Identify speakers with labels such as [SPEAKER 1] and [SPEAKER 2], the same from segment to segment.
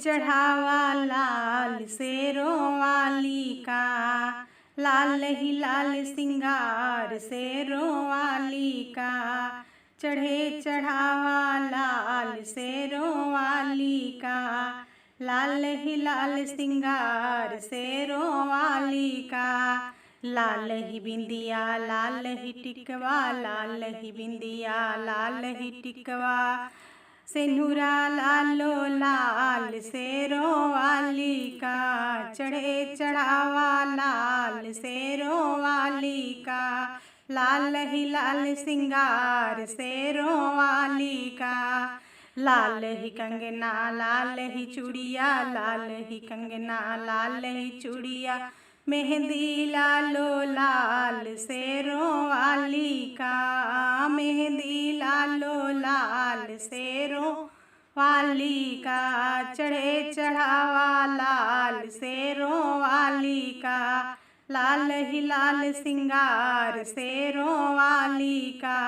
[SPEAKER 1] चढ़ावा लाल शेरों वाली का, लाल ही लाल सिंगार शेरों वाली का। चढ़े चढ़ावा लाल शेरों वाली का, लाल ही लाल सिंगार शेरों वाली का। लाल ही बिंदिया लाल ही टिकवा, लाल ही बिंदिया लाल ही टिकवा। सिंदूरा लालो लाल शेरों वाली का, चढ़े चढ़ावा लाल शेरों वाली का। लाल ही लाल सिंगार शेरों वाली का, लाल ही कंगना लाल ही चूड़िया, लाल ही कंगना लाल ही चूड़िया। मेहंदी लालो लाल शेरों वाली का, मेहंदी लालो लाल शेरों वाली का। चढ़े चढ़ावा लाल शेरों वाली का, लाल ही लाल सिंगार शेरों वाली का।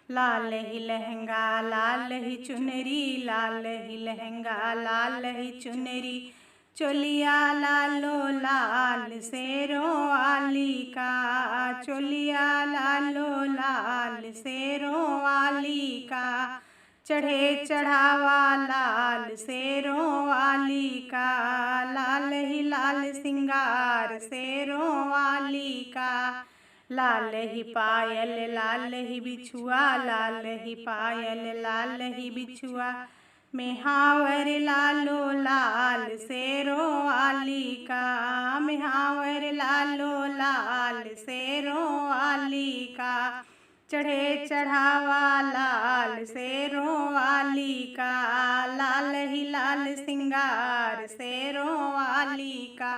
[SPEAKER 1] लाल ही लहंगा लाल ही चुनरी, लाल ही लहंगा लाल ही चुनरी। चोलिया लालो लाल शेरों वाली का, चोलिया लालो लाल शेरों वाली का। चढ़े चढ़ावा लाल शेरों वाली का, लाल ही लाल सिंगार शेरों वाली का। लाल ही पायल लाल ही बिछुआ, लाल ही पायल लाल ही बिछुआ। मेहावर लालो लाल शेरों वाली का, मेहावर लालो लाल शेरों वाली का। चढ़े चढ़ावा लाल शेरों वाली का, लाल ही लाल सिंगार शेरों वाली का।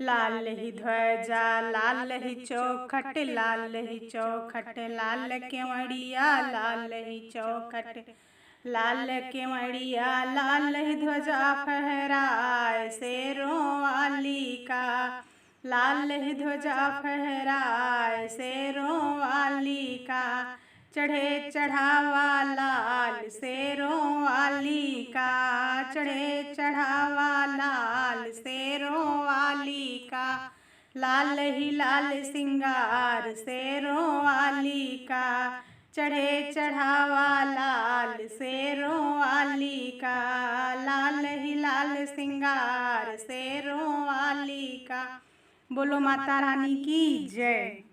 [SPEAKER 1] लाल ही ध्वजा लाल ही चौखट, लाल ही चौखट लाल केवड़िया, लाल ही चौखट लाल केवड़िया। लाल ही ध्वजा फहराए शेरों वाली का, लाल ही ध्वजा फहराए शेरों वाली का। चढ़े चढ़ावा लाल शेरों वाली का, चढ़े चढ़ावा लाल शेरों वाली का। लाल ही लाल सिंगार शेरों वाली का, चढ़े चढ़ावा लाल शेरों वाली का। लाल ही लाल सिंगार शेरों वाली का। बोलो माता रानी की जय।